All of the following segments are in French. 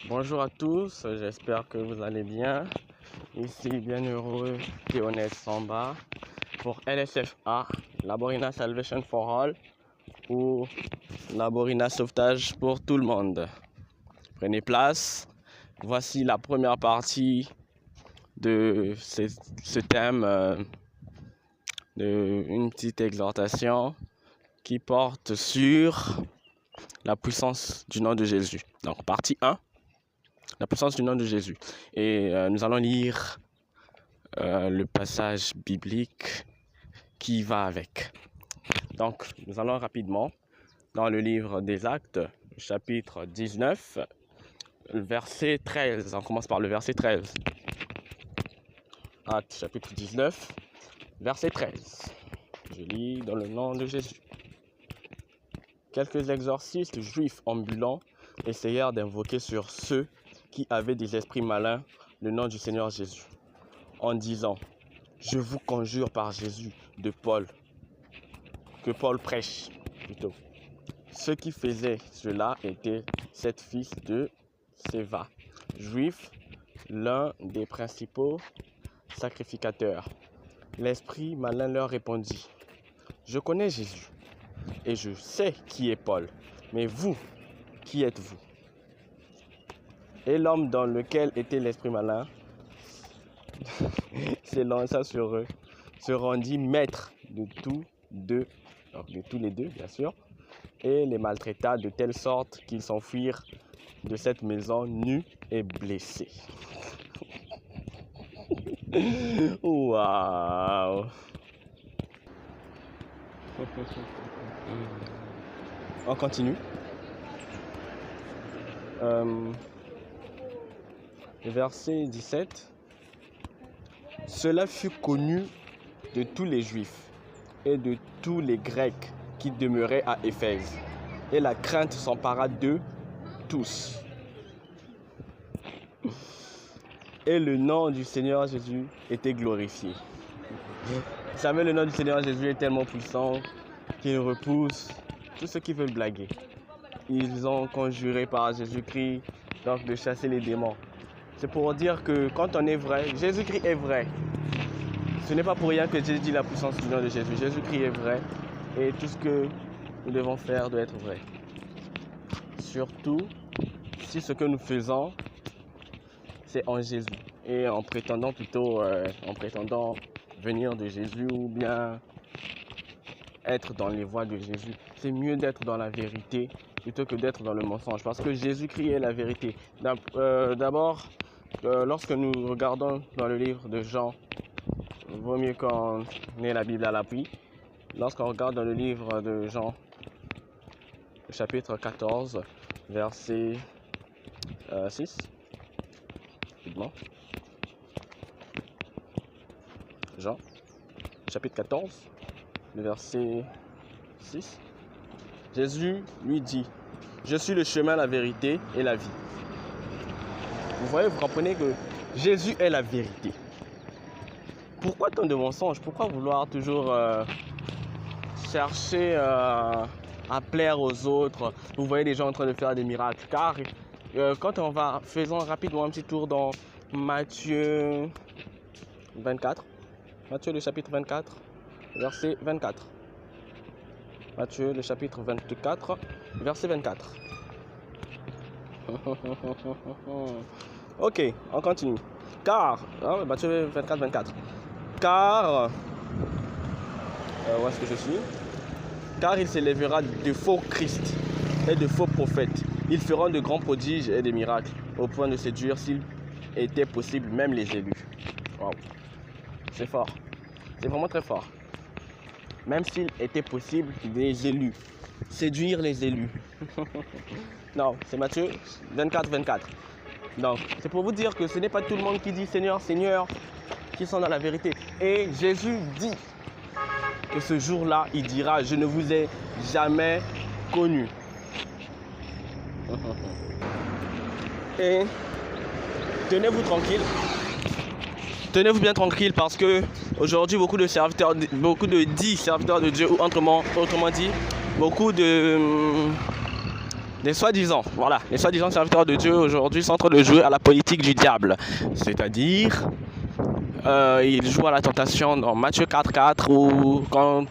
Bonjour à tous, j'espère que vous allez bien. Ici, bienheureux Théonès Samba pour LSFA, Laborina Salvation for All ou Laborina Sauvetage pour tout le monde. Prenez place. Voici la première partie de ce thème, une petite exhortation qui porte sur la puissance du nom de Jésus. Donc, partie 1. La puissance du nom de Jésus. Et nous allons lire le passage biblique qui va avec. Donc, nous allons rapidement dans le livre des Actes, chapitre 19, verset 13. On commence par le verset 13. Actes, chapitre 19, verset 13. Je lis dans le nom de Jésus. Quelques exorcistes juifs ambulants essayèrent d'invoquer sur ceux qui avaient des esprits malins le nom du Seigneur Jésus, en disant « Je vous conjure par Jésus de Paul », que Paul prêche plutôt. Ceux qui faisaient cela étaient 7 fils de Séva, juifs, l'un des principaux sacrificateurs. L'esprit malin leur répondit « Je connais Jésus et je sais qui est Paul, mais vous, qui êtes-vous » Et l'homme dans lequel était l'esprit malin s'élança sur eux, se rendit maître de tous les deux, bien sûr, et les maltraita de telle sorte qu'ils s'enfuirent de cette maison nus et blessés. Waouh! On continue. Verset 17. Cela fut connu de tous les Juifs et de tous les Grecs qui demeuraient à Éphèse, et la crainte s'empara d'eux tous. Et le nom du Seigneur Jésus était glorifié. Vous savez, le nom du Seigneur Jésus est tellement puissant qu'il repousse tous ceux qui veulent blaguer. Ils ont conjuré par Jésus-Christ donc de chasser les démons. C'est pour dire que quand on est vrai, Jésus-Christ est vrai. Ce n'est pas pour rien que Jésus dit la puissance du nom de Jésus. Jésus-Christ est vrai et tout ce que nous devons faire doit être vrai. Surtout si ce que nous faisons, c'est en Jésus et en prétendant venir de Jésus ou bien être dans les voies de Jésus. C'est mieux d'être dans la vérité plutôt que d'être dans le mensonge parce que Jésus-Christ est la vérité. D'abord, lorsque nous regardons dans le livre de Jean, il vaut mieux qu'on ait la Bible à l'appui. Lorsqu'on regarde dans le livre de Jean, chapitre 14, verset 6, Jean, chapitre 14, le verset 6, Jésus lui dit « Je suis le chemin, la vérité et la vie ». Vous voyez, vous comprenez que Jésus est la vérité. Pourquoi tant de mensonges? Pourquoi vouloir toujours chercher à plaire aux autres? Vous voyez des gens en train de faire des miracles. Car quand on va, faisons rapidement un petit tour dans Matthieu 24. Matthieu le chapitre 24, verset 24. Matthieu le chapitre 24, verset 24. Ok, on continue. Car, Matthieu 24, 24. Car, où est-ce que je suis? Car il s'élèvera de faux Christ et de faux prophètes. Ils feront de grands prodiges et des miracles, au point de séduire, s'il était possible, même les élus. Wow. C'est fort. C'est vraiment très fort. Même s'il était possible, des élus. Séduire les élus. Non, c'est Matthieu 24, 24. Donc, c'est pour vous dire que ce n'est pas tout le monde qui dit Seigneur, Seigneur, qui sont dans la vérité. Et Jésus dit que ce jour-là, il dira, je ne vous ai jamais connu. Et tenez-vous tranquille. Tenez-vous bien tranquille parce que aujourd'hui, beaucoup de dits serviteurs de Dieu, ou autrement dit, beaucoup de Les soi-disant, voilà, les soi-disant serviteurs de Dieu aujourd'hui sont en train de jouer à la politique du diable. C'est-à-dire, ils jouent à la tentation dans Matthieu 4,4 où quand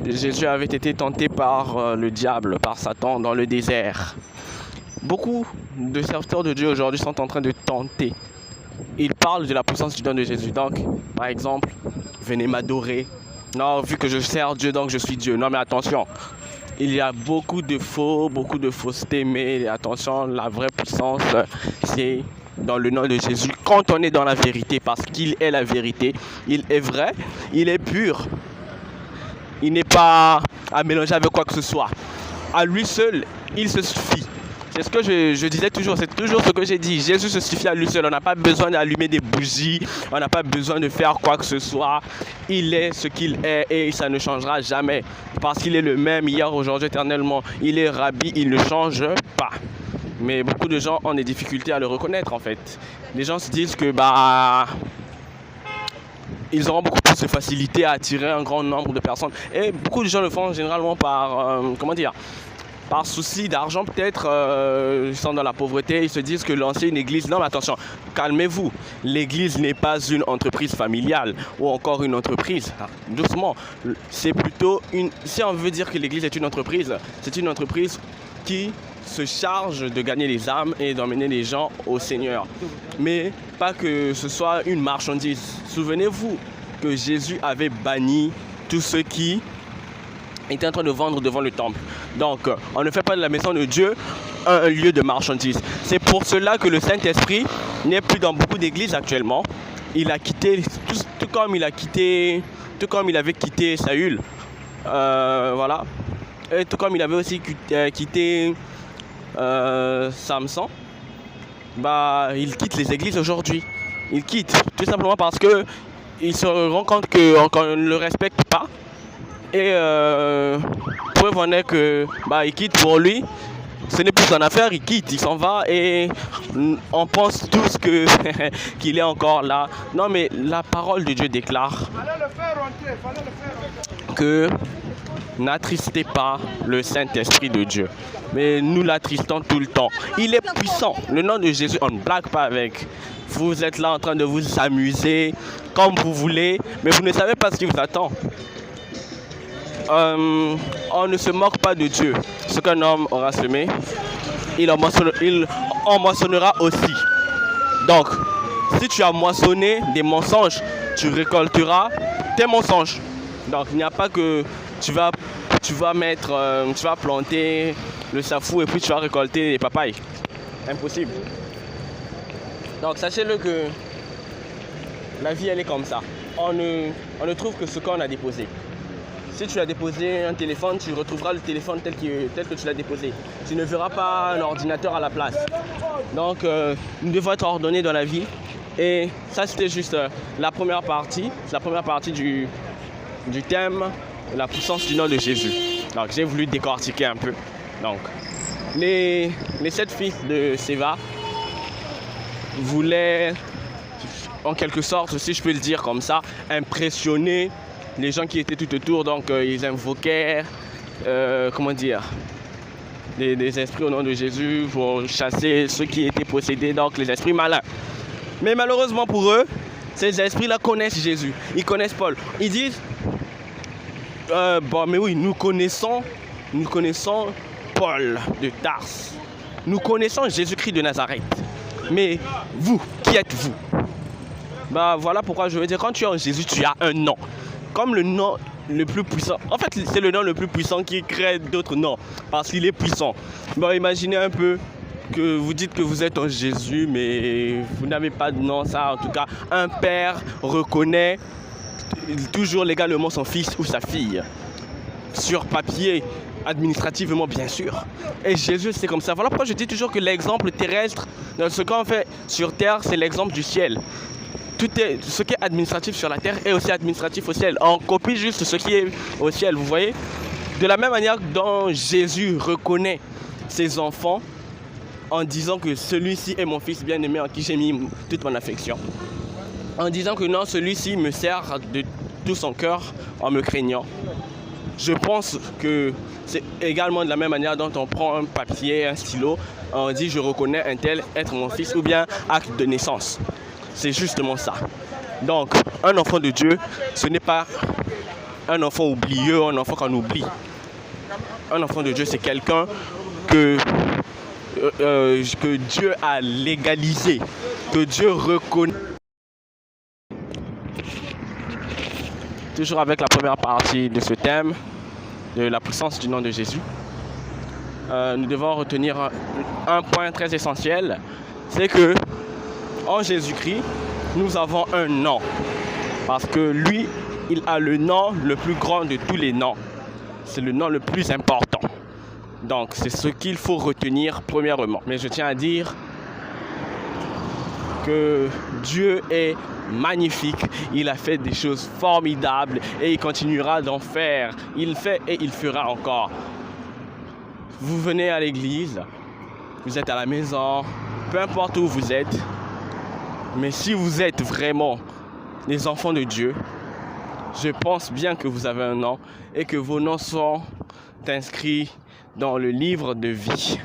Jésus avait été tenté par le diable, par Satan dans le désert. Beaucoup de serviteurs de Dieu aujourd'hui sont en train de tenter. Ils parlent de la puissance du nom de Jésus. Donc, par exemple, venez m'adorer. Non, vu que je sers Dieu, donc je suis Dieu. Non, mais attention. Il y a beaucoup de fausseté, mais attention, la vraie puissance, c'est dans le nom de Jésus. Quand on est dans la vérité, parce qu'il est la vérité, il est vrai, il est pur. Il n'est pas à mélanger avec quoi que ce soit. À lui seul, il se suffit. C'est ce que je disais toujours, c'est toujours ce que j'ai dit. Jésus se suffit à lui seul. On n'a pas besoin d'allumer des bougies, on n'a pas besoin de faire quoi que ce soit. Il est ce qu'il est et ça ne changera jamais. Parce qu'il est le même hier, aujourd'hui, éternellement. Il est Rabbi, il ne change pas. Mais beaucoup de gens ont des difficultés à le reconnaître en fait. Les gens se disent que ils auront beaucoup plus de facilité à attirer un grand nombre de personnes. Et beaucoup de gens le font généralement par, par souci d'argent peut-être, ils sont dans la pauvreté, ils se disent que lancer une église, non mais attention, calmez-vous, l'église n'est pas une entreprise familiale ou encore une entreprise, doucement, c'est plutôt une, si on veut dire que l'église est une entreprise, c'est une entreprise qui se charge de gagner les âmes et d'emmener les gens au Seigneur, mais pas que ce soit une marchandise. Souvenez-vous que Jésus avait banni tous ceux qui était en train de vendre devant le temple. Donc, on ne fait pas de la maison de Dieu un lieu de marchandise. C'est pour cela que le Saint-Esprit n'est plus dans beaucoup d'églises actuellement. Il a quitté, tout comme il avait quitté Saül, voilà. Et tout comme il avait aussi quitté Samson, il quitte les églises aujourd'hui. Il quitte tout simplement parce que il se rend compte qu'on ne le respecte pas. Et preuve en est que il quitte pour lui, ce n'est plus son affaire, il quitte, il s'en va et on pense tous que qu'il est encore là. Non mais la parole de Dieu déclare que n'attristez pas le Saint-Esprit de Dieu. Mais nous l'attristons tout le temps. Il est puissant. Le nom de Jésus, on ne blague pas avec. Vous êtes là en train de vous amuser comme vous voulez, mais vous ne savez pas ce qui vous attend. On ne se moque pas de Dieu. Ce qu'un homme aura semé, il en moissonnera aussi. Donc, si tu as moissonné des mensonges, tu récolteras tes mensonges. Donc, il n'y a pas que tu vas planter le safou et puis tu vas récolter les papayes. Impossible. Donc, sachez-le que la vie, elle est comme ça. On ne trouve que ce qu'on a déposé. Si tu as déposé un téléphone, tu retrouveras le téléphone tel que tu l'as déposé. Tu ne verras pas un ordinateur à la place. Donc, nous devons être ordonnés dans la vie. Et ça, c'était juste la première partie du thème, la puissance du nom de Jésus. Donc, j'ai voulu décortiquer un peu. Donc, les 7 fils de Séva voulaient, en quelque sorte, si je peux le dire comme ça, impressionner les gens qui étaient tout autour. Donc ils invoquaient des esprits au nom de Jésus pour chasser ceux qui étaient possédés, donc les esprits malins. Mais malheureusement pour eux, ces esprits-là connaissent Jésus, ils connaissent Paul. Ils disent mais oui, nous connaissons Paul de Tarse, nous connaissons Jésus-Christ de Nazareth, mais vous, qui êtes-vous? Voilà pourquoi je veux dire, quand tu es en Jésus, tu as un nom. Comme le nom le plus puissant. En fait, c'est le nom le plus puissant qui crée d'autres noms. Parce qu'il est puissant. Imaginez un peu que vous dites que vous êtes en Jésus, mais vous n'avez pas de nom. Ça, en tout cas, un père reconnaît toujours légalement son fils ou sa fille. Sur papier, administrativement, bien sûr. Et Jésus, c'est comme ça. Voilà pourquoi je dis toujours que l'exemple terrestre, ce qu'on fait sur terre, c'est l'exemple du ciel. Ce qui est administratif sur la terre est aussi administratif au ciel. On copie juste ce qui est au ciel, vous voyez. De la même manière dont Jésus reconnaît ses enfants en disant que celui-ci est mon fils bien-aimé en qui j'ai mis toute mon affection. En disant que non, celui-ci me sert de tout son cœur en me craignant. Je pense que c'est également de la même manière dont on prend un papier, un stylo, on dit je reconnais un tel être mon fils ou bien acte de naissance. C'est justement ça. Donc, un enfant de Dieu, ce n'est pas un enfant oublieux, un enfant qu'on oublie. Un enfant de Dieu, c'est quelqu'un que Dieu a légalisé, que Dieu reconnaît. Toujours avec la première partie de ce thème, de la puissance du nom de Jésus, nous devons retenir un point très essentiel, c'est que en Jésus-Christ, nous avons un nom, parce que lui, il a le nom le plus grand de tous les noms. C'est le nom le plus important. Donc, c'est ce qu'il faut retenir premièrement. Mais je tiens à dire que Dieu est magnifique. Il a fait des choses formidables et il continuera d'en faire. Il fait et il fera encore. Vous venez à l'église, vous êtes à la maison, peu importe où vous êtes. Mais si vous êtes vraiment les enfants de Dieu, je pense bien que vous avez un nom et que vos noms sont inscrits dans le livre de vie.